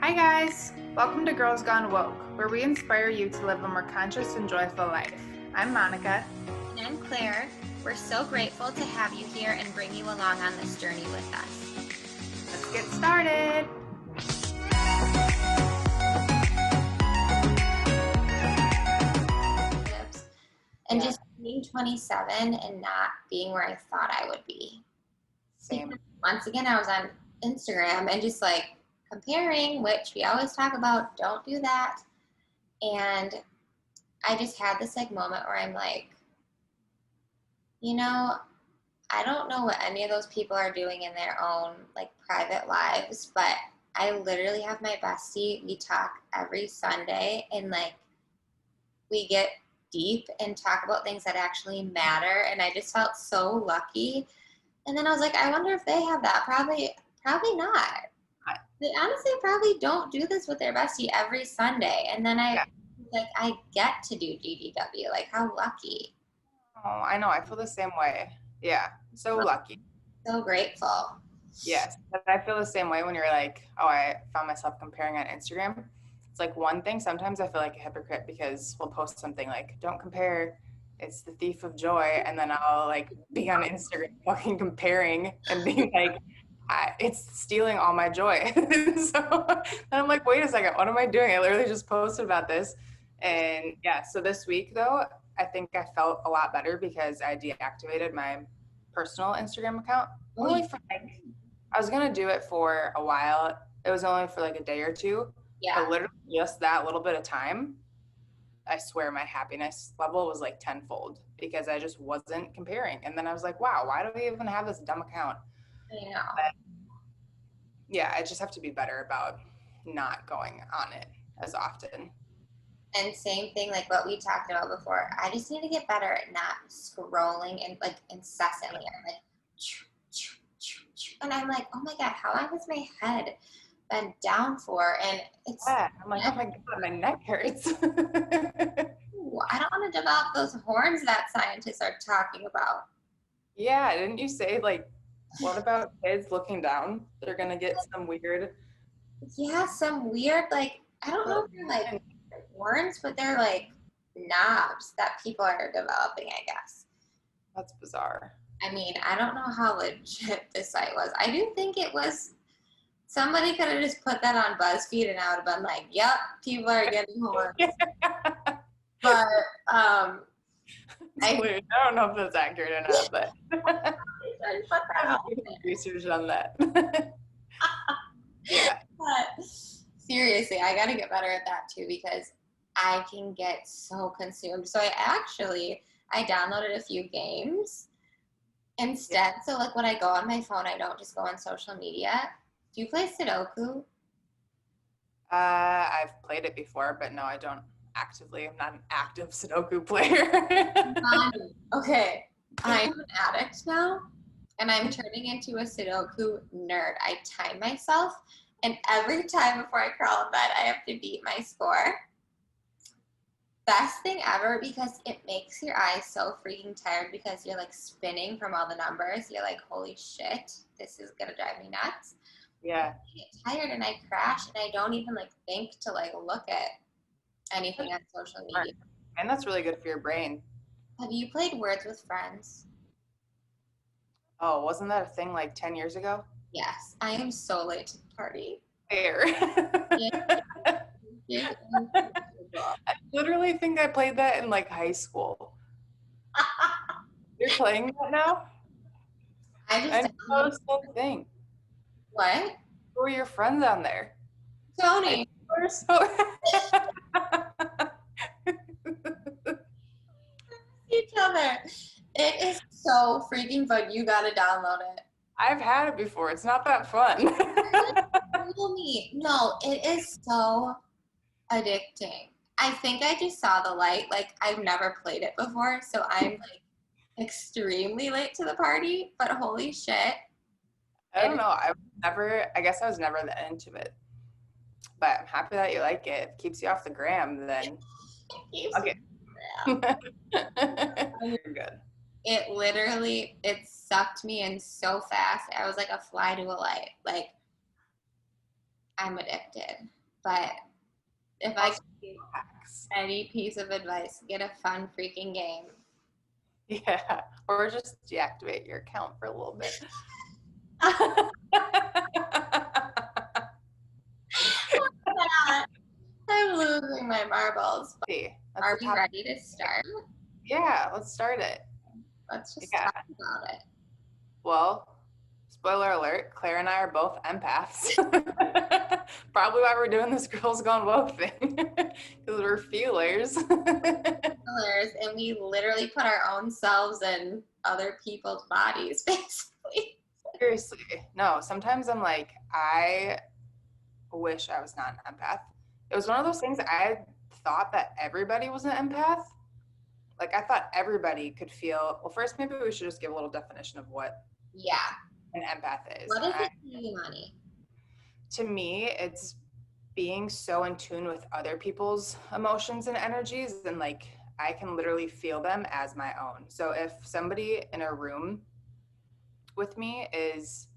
Hi guys! Welcome to Girls Gone Woke, where we inspire you to live a more conscious and joyful life. I'm Monica. And I'm Claire. We're so grateful to have you here and bring you along on this journey with us. Let's get started! And just being 27 and not being where I thought I would be. Same. Because once again, I was on Instagram and just like comparing, which we always talk about, don't do that. And I just had this like moment where I'm like, I don't know what any of those people are doing in their own like private lives, but I literally have my bestie. We talk every Sunday and like we get deep and talk about things that actually matter. And I just felt so lucky. And then I was like, I wonder if they have that. Probably not. They honestly probably don't do this with their bestie every Sunday. And then I get to do GDW. Like, how lucky. Oh, I know. I feel the same way. Yeah. So lucky. So grateful. Yes. But I feel the same way when you're like, oh, I found myself comparing on Instagram. It's like one thing. Sometimes I feel like a hypocrite because we'll post something like, don't compare. It's the thief of joy. And then I'll like be on Instagram fucking comparing and being like, it's stealing all my joy. So I'm like, wait a second, what am I doing? I literally just posted about this. And yeah, so this week though, I think I felt a lot better because I deactivated my personal Instagram account. Only for like, I was gonna do it for a while. It was only for like a day or two. Yeah. But literally just that little bit of time, I swear my happiness level was like tenfold because I just wasn't comparing. And then I was like, wow, why do we even have this dumb account? I know. But yeah, I just have to be better about not going on it as often. And same thing like what we talked about before. I just need to get better at not scrolling and like incessantly. I'm like, and I'm like, oh my God, how long has my head been down for? And it's, I'm like, oh my God, my neck hurts. I don't want to develop those horns that scientists are talking about. Yeah, didn't you say like, what about kids looking down? They're gonna get some weird. Yeah, some weird like I don't know if they're like horns, but they're like knobs that people are developing, I guess. That's bizarre. I mean, I don't know how legit this site was. I do think it was somebody could have just put that on BuzzFeed and I would have been like, yep, people are getting horns. But I don't know if that's accurate or not, but I have to do research on that. Yeah. But seriously, I got to get better at that too because I can get so consumed. So I downloaded a few games instead. So like when I go on my phone, I don't just go on social media. Do you play Sudoku? I've played it before, but no, I don't actively. I'm not an active Sudoku player. Okay, I'm an addict now, and I'm turning into a Sudoku nerd. I time myself, and every time before I crawl in bed, I have to beat my score. Best thing ever because it makes your eyes so freaking tired because you're like spinning from all the numbers. You're like, holy shit, this is gonna drive me nuts. Yeah. I get tired and I crash and I don't even like think to like look at anything on social media. And that's really good for your brain. Have you played Words with Friends? Oh, wasn't that a thing like 10 years ago? Yes, I am so late to the party. Fair. I literally think I played that in like high school. You're playing that now? I know the same thing. What? Who are your friends on there? Tony. Each other. It is so freaking fun. You gotta download it. I've had it before. It's not that fun. No, it is so addicting. I think I just saw the light. Like I've never played it before, so I'm like extremely late to the party. But holy shit! I don't know. I guess I was never that into it. But I'm happy that you like it. It keeps you off the gram, then. Okay. You're good. It sucked me in so fast. I was like a fly to a light. Like I'm addicted. But if I Also, could give hacks. any piece of advice, get a fun freaking game. Yeah, or just deactivate your account for a little bit. I'm losing my marbles. See, that's Are the we top. ready to start? Yeah, let's start it. Let's just Yeah. talk about it. Well, spoiler alert, Claire and I are both empaths. Probably why we're doing this girls gone woke thing. Because we're feelers. And we literally put our own selves in other people's bodies, basically. Seriously. No, sometimes I'm like, I wish I was not an empath. It was one of those things I thought that everybody was an empath. Like I thought everybody could feel, well, first maybe we should just give a little definition of what Yeah. an empath is. What is it to you, Money? To me, it's being so in tune with other people's emotions and energies, and like I can literally feel them as my own. So if somebody in a room with me is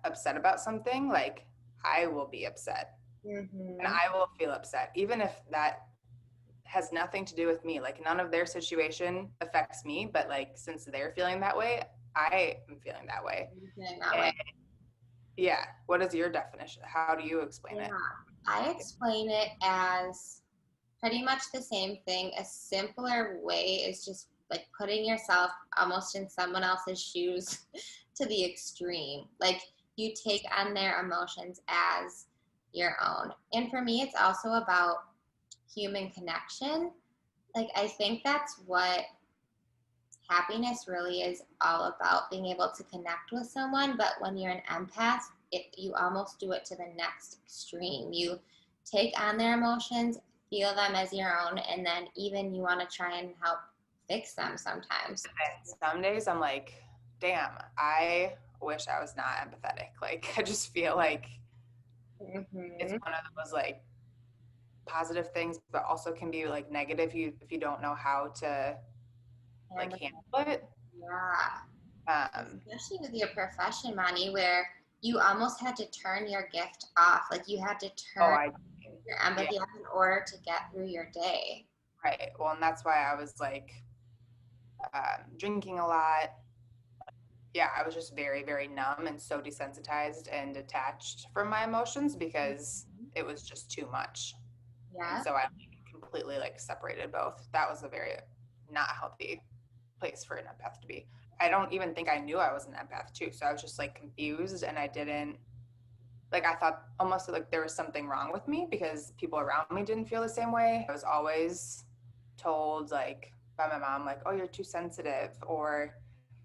upset about something, like I will be upset and I will feel upset, even if that has nothing to do with me. Like none of their situation affects me, but like since they're feeling that way, I am feeling that way. Feeling that way. And yeah, what is your definition? How do you explain Yeah. it? I explain it as pretty much the same thing. A simpler way is just like putting yourself almost in someone else's shoes to the extreme. Like you take on their emotions as your own. And for me, it's also about human connection. Like I think that's what happiness really is all about, being able to connect with someone. But when you're an empath, you almost do it to the next extreme. You take on their emotions, feel them as your own, and then even you want to try and help fix them sometimes. And some days I'm like, damn, I wish I was not empathetic. Like I just feel like it's one of those like positive things, but also can be like negative if you don't know how to like And handle it. yeah, Um, especially with your profession, Money, where you almost had to turn your gift off. Like you had to oh, turn I your yeah, empathy off in order to get through your day. right. Well, and that's why I was like drinking a lot. Yeah, I was just very, very numb and so desensitized and detached from my emotions because it was just too much. And Yeah. so I completely like separated both. That was a very not healthy place for an empath to be. I don't even think I knew I was an empath too. So I was just like confused and I didn't like I thought almost like there was something wrong with me because people around me didn't feel the same way. I was always told like by my mom like, "Oh, you're too sensitive," or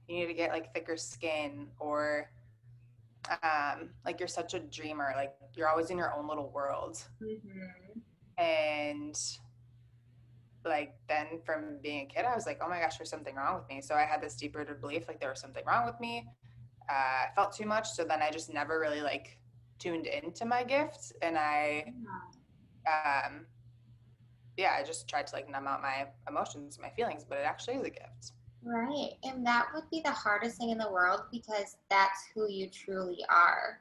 "You need to get like thicker skin," or like you're such a dreamer, like you're always in your own little world. And like then from being a kid, I was like, oh my gosh, there's something wrong with me. So I had this deep rooted belief like there was something wrong with me. I felt too much, so then I just never really like tuned into my gifts, and um, yeah, I just tried to like numb out my emotions, my feelings, but it actually is a gift. Right. And that would be the hardest thing in the world because that's who you truly are.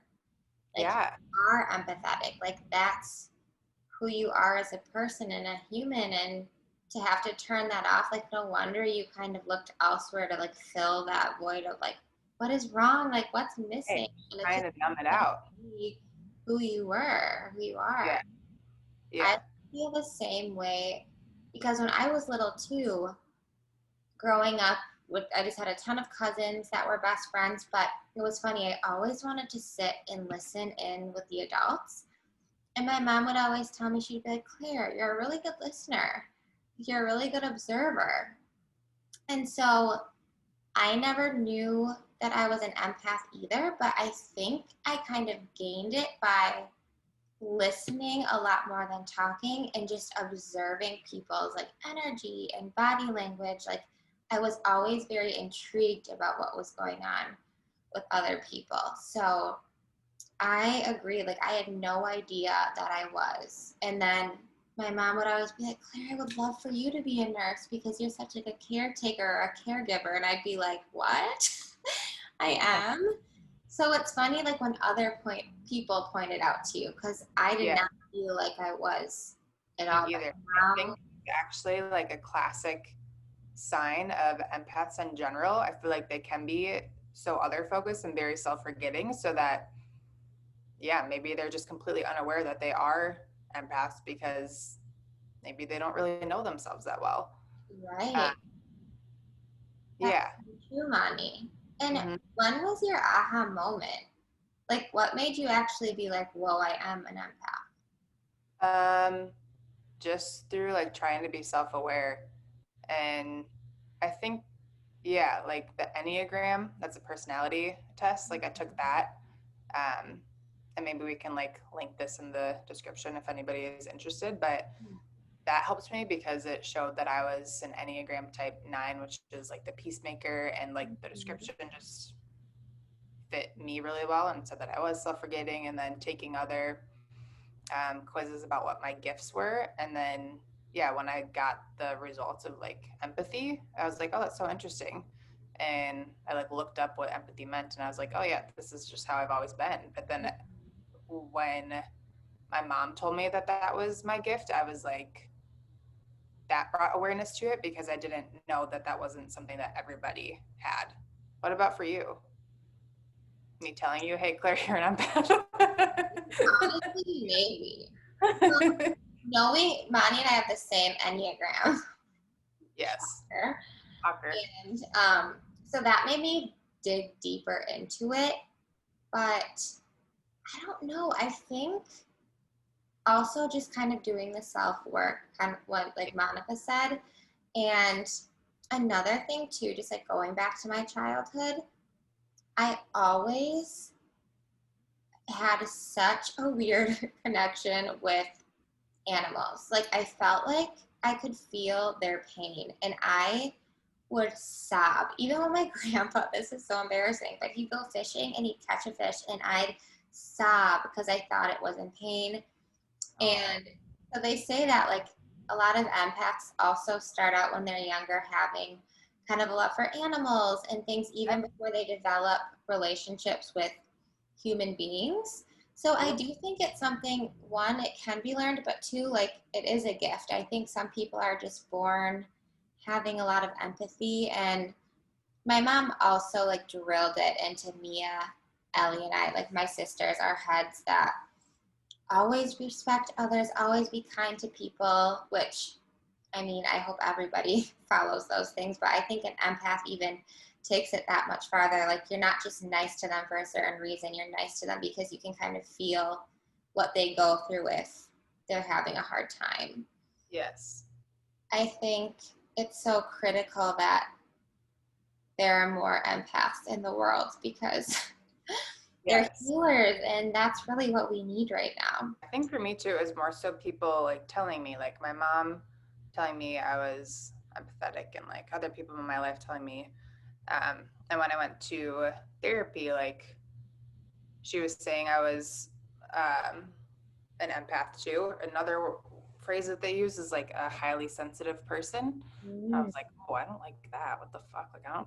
Like Yeah, you are empathetic. Like that's who you are as a person and a human. And to have to turn that off, like no wonder you kind of looked elsewhere to like fill that void of like, what is wrong? Like what's hey, missing? And it's trying just to numb it out. who you were, who you are. Yeah, I yeah. feel the same way because when I was little too, growing up with I just had a ton of cousins that were best friends, but it was funny. I always wanted to sit and listen in with the adults. And my mom would always tell me, she'd be like, Claire, you're a really good listener. You're a really good observer. And so I never knew that I was an empath either, but I think I kind of gained it by listening a lot more than talking and just observing people's like energy and body language. Like I was always very intrigued about what was going on with other people. So I agree. Like I had no idea that I was. And then my mom would always be like, Claire, I would love for you to be a nurse because you're such like a caretaker or a caregiver. And I'd be like, what? I am. So it's funny, like when people pointed out to you, because I did Yeah, not feel like I was at me all. But either. I think now, it's actually like a classic sign of empaths in general. I feel like they can be so other focused and very self forgetting, so that, yeah, maybe they're just completely unaware that they are empaths because maybe they don't really know themselves that well. Uh, right? That's yeah. so true, Mani. And hmm when was your aha moment? Like, what made you actually be like, "Whoa, I am an empath"? Um, just through like trying to be self aware. And I think, yeah, like the Enneagram, that's a personality test. Like I took that. Um, and maybe we can like link this in the description if anybody is interested. But that helps me because it showed that I was an Enneagram type 9, which is like the peacemaker. And like the description just fit me really well and said that I was self forgetting, and then taking other quizzes about what my gifts were. And then, yeah, when I got the results of like empathy, I was like, oh, that's so interesting. And I like looked up what empathy meant, and I was like, oh, yeah, this is just how I've always been. But then when my mom told me that that was my gift, I was like, that brought awareness to it because I didn't know that that wasn't something that everybody had. What about for you? Me telling you, hey, Claire, you're an empath. Honestly, maybe. Well, knowing Mani and I have the same Enneagram, Yes. Shocker. and so that made me dig deeper into it. But I don't know. I think also just kind of doing the self work, kind of what like Monica said. And another thing too, just like going back to my childhood, I always had such a weird connection with animals. Like I felt like I could feel their pain, and I would sob. Even when my grandpa, this is so embarrassing, but he'd go fishing and he'd catch a fish and I'd sob because I thought it was in pain. Oh, And so they say that like a lot of empaths also start out when they're younger having kind of a love for animals and things even before they develop relationships with human beings. So I do think it's something, one, it can be learned, but two, like it is a gift. I think some people are just born having a lot of empathy. And my mom also like drilled it into Mia, Ellie, and I, like my sisters, our heads that always respect others, always be kind to people, which I mean, I hope everybody follows those things, but I think an empath even takes it that much farther. Like, you're not just nice to them for a certain reason, you're nice to them because you can kind of feel what they go through if they're having a hard time. yes. I think it's so critical that there are more empaths in the world because they're Yes. healers, and that's really what we need right now. I think for me too, it was more so people like telling me, like my mom telling me I was empathetic, and like other people in my life telling me. And when I went to therapy, like she was saying I was um, an empath too. Another phrase that they use is like a highly sensitive person. I Mm. was like, oh, I don't like that. What the fuck? Like, Yeah. I'm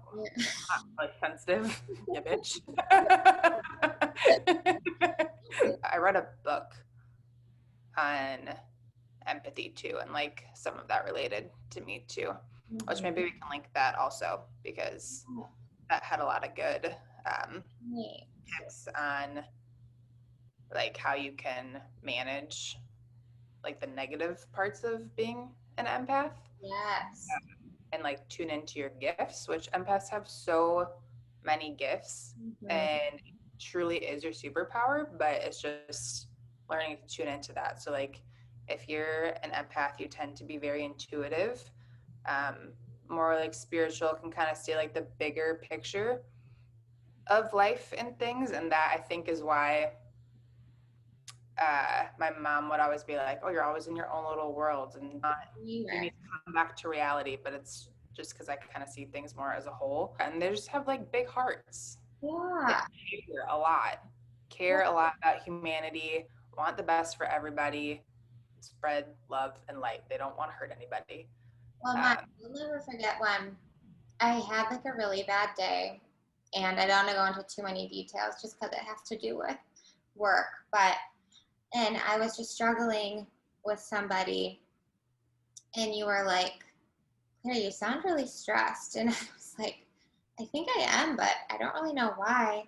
not like sensitive, you bitch. I read a book on empathy too, and like some of that related to me too, which Mhm. maybe we can link that also because that had a lot of good Right. tips on like how you can manage like the negative parts of being an empath Yes. and like tune into your gifts, which empaths have so many gifts, Mhm. and it truly is your superpower, but it's just learning to tune into that. So like if you're an empath, you tend to be very intuitive, um, more like spiritual, can kind of see like the bigger picture of life and things. And that I think is why my mom would always be like, "Oh, you're always in your own little world, and not, you need Anywhere. to come back to reality." But it's just because I kind of see things more as a whole, and they just have like big hearts. They Yeah. care a lot about humanity, want the best for everybody, spread love and light. They don't want to hurt anybody. Well, Um, I'll never forget when I had like a really bad day And I don't want to go into too many details just because it has to do with work. And I was just struggling with somebody, and you were like, Claire, you sound really stressed. And I was like, I think I am, but I don't really know why.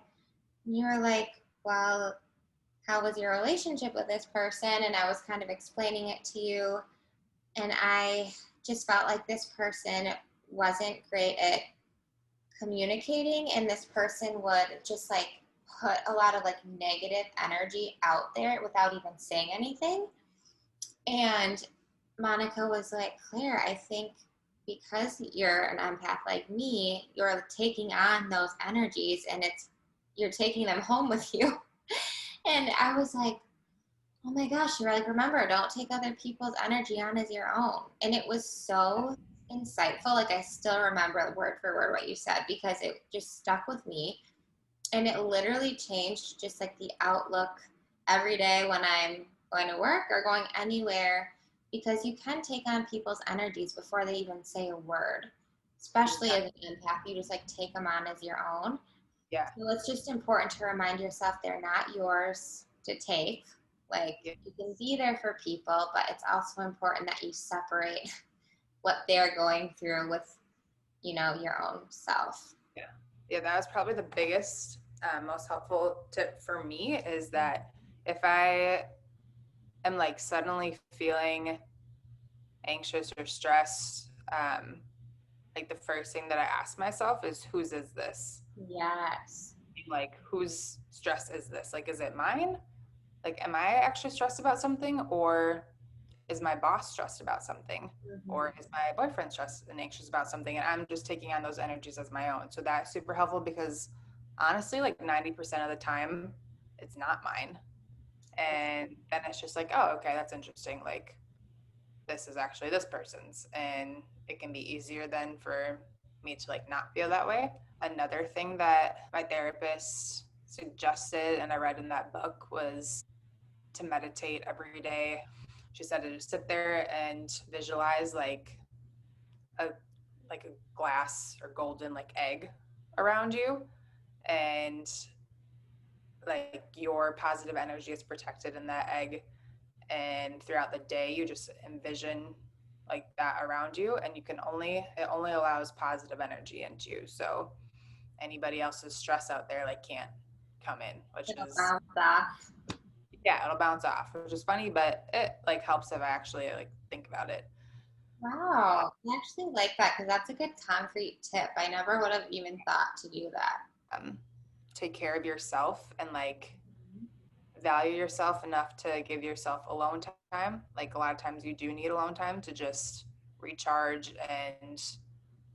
And you were like, well, how was your relationship with this person? And I was kind of explaining it to you. And I just felt like this person wasn't great at communicating, and this person would just like put a lot of like negative energy out there without even saying anything. And Monica was like, Claire, I think because you're an empath like me, you're taking on those energies, and you're taking them home with you. And I was like, oh my gosh, you're like, remember, don't take other people's energy on as your own. And it was so insightful. Like, I still remember word for word what you said because it just stuck with me. And it literally changed just like the outlook every day when I'm going to work or going anywhere, because you can take on people's energies before they even say a word, especially as an empath. You just like take them on as your own. Yeah. So it's just important to remind yourself they're not yours to take. Like, you can be there for people, but it's also important that you separate what they're going through with, your own self. Yeah. Yeah, that was probably the biggest, most helpful tip for me, is that if I am like suddenly feeling anxious or stressed, like the first thing that I ask myself is, whose is this? Yes. Like, whose stress is this? Like, is it mine? Like, am I actually stressed about something, or is my boss stressed about something, or is my boyfriend stressed and anxious about something, and I'm just taking on those energies as my own? So that's super helpful, because honestly, like 90% of the time it's not mine. And then it's just like, oh, okay, that's interesting, like this is actually this person's, and it can be easier then for me to like not feel that way. Another thing that my therapist suggested and I read in that book was to meditate every day. She said to just sit there and visualize a like a glass or golden like egg around you, and like your positive energy is protected in that egg, and throughout the day you just envision like that around you, and it only allows positive energy into you. So anybody else's stress out there like can't come in, which It'll is, bounce off. yeah, it'll bounce off, which is funny, but it like helps if I actually like think about it. Wow. I actually like that because that's a good concrete tip. I never would have even thought to do that. um, Take care of yourself and like value yourself enough to give yourself alone time. Like a lot of times you do need alone time to just recharge and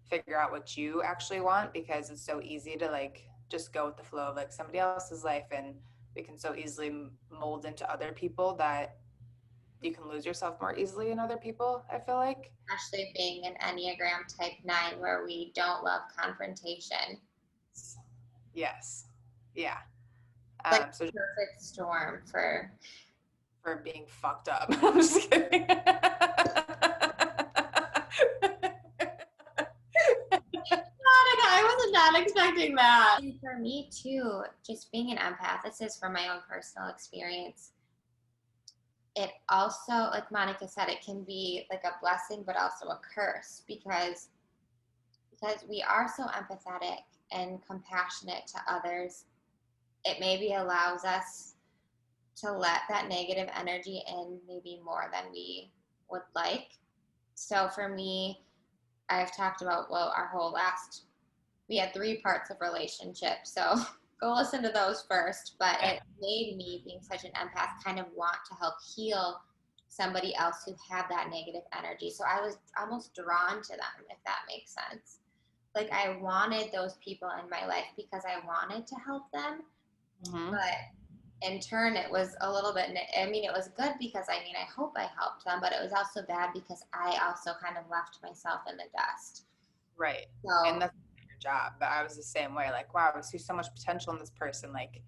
figure out what you actually want, because it's so easy to like just go with the flow of like somebody else's life, and we can so easily mold into other people that you can lose yourself more easily in other people, I feel like. Especially being an Enneagram type 9 where we don't love confrontation. Yes. Yeah. Like So a perfect storm for for being fucked up. I'm just kidding. I was not expecting that. And for me too, just being an empath, this is from my own personal experience. It also, like Monica said, it can be like a blessing but also a curse, because we are so empathetic and compassionate to others. It maybe allows us to let that negative energy in maybe more than we would like. So for me, I've talked about, well, we had 3 parts of relationship. So go listen to those first. But it made me, being such an empath, kind of want to help heal somebody else who had that negative energy. So I was almost drawn to them, if that makes sense. Like, I wanted those people in my life because I wanted to help them. Mm-hmm. But in turn, it was a little bit, it was good because I hope I helped them, but it was also bad because I also kind of left myself in the dust. Right. And So that's your job. But I was the same way. Like, wow, I see so much potential in this person. Like,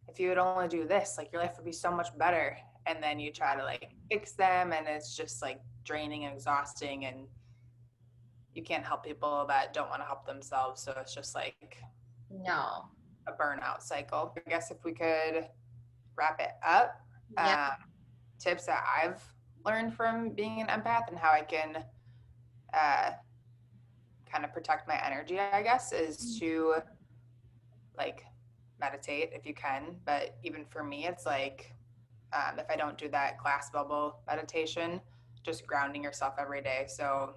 if you would only do this, like your life would be so much better. And then you try to like fix them, and it's just like draining and exhausting, and you can't help people that don't want to help themselves. So it's just like No. a burnout cycle. I guess if we could wrap it up, Yep. tips that I've learned from being an empath and how I can uh, kind of protect my energy, I guess, is to like meditate if you can. But even for me, it's like if I don't do that glass bubble meditation, just grounding yourself every day. So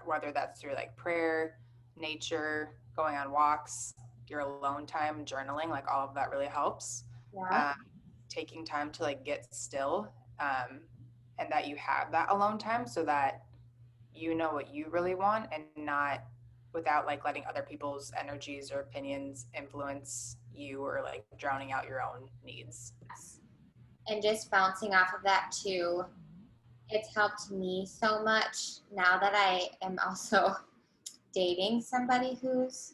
whether that's through like prayer, nature, going on walks, your alone time, journaling, like all of that really helps. Yeah. Um, Taking time to like get still, and that you have that alone time so that you know what you really want and not without like letting other people's energies or opinions influence you or like drowning out your own needs. And just bouncing off of that too, it's helped me so much now that I am also dating somebody who's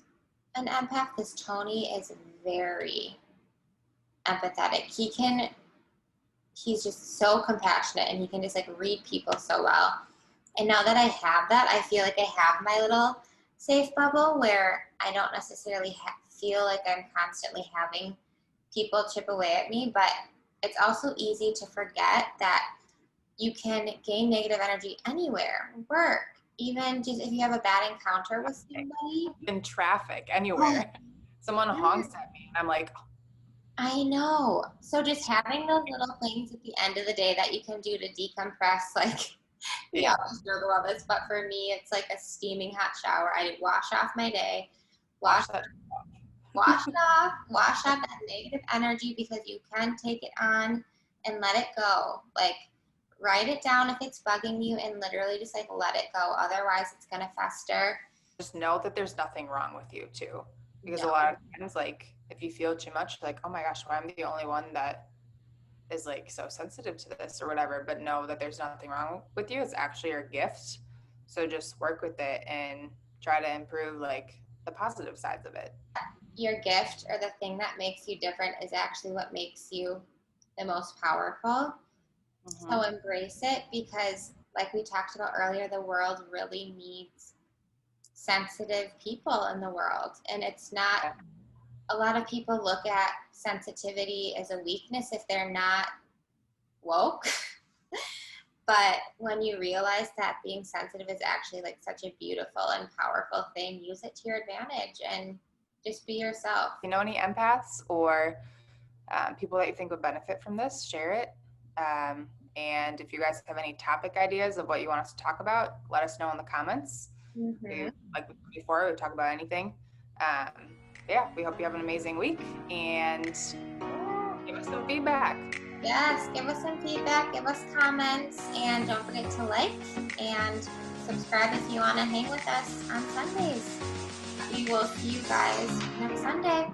an empath, because Tony is very empathetic. He's just so compassionate and he can just like read people so well. And now that I have that, I feel like I have my little safe bubble where I don't necessarily feel like I'm constantly having people chip away at me, but it's also easy to forget that you can gain negative energy anywhere, work, even just if you have a bad encounter with somebody. In traffic, Oh, anywhere. Someone honks at me and I'm like, I know. So just having those little things at the end of the day that you can do to decompress, like we yeah, always joke about this, but for me, it's like a steaming hot shower. I wash off my day, wash wash that. wash off that negative energy because you can take it on and let it go. Like write it down if it's bugging you and literally just like let it go. Otherwise, it's gonna fester. Just know that there's nothing wrong with you too. Because a No. lot of times, like, if you feel too much, like, oh my gosh, why I'm the only one that is like so sensitive to this or whatever, but know that there's nothing wrong with you. It's actually your gift. So just work with it and try to improve like the positive sides of it. Your gift or the thing that makes you different is actually what makes you the most powerful. So Mm-hmm. embrace it because, like we talked about earlier, the world really needs sensitive people in the world. And it's not, Yeah. a lot of people look at sensitivity as a weakness if they're not woke. But when you realize that being sensitive is actually like such a beautiful and powerful thing, use it to your advantage and just be yourself. If you know any empaths or people that you think would benefit from this, share it. And if you guys have any topic ideas of what you want us to talk about, let us know in the comments. Mm-hmm. Like before, we talk about anything. Um, yeah, we hope you have an amazing week and give us some feedback. Yes, give us some feedback, give us comments, and don't forget to like and subscribe if you want to hang with us on Sundays. We will see you guys next Sunday.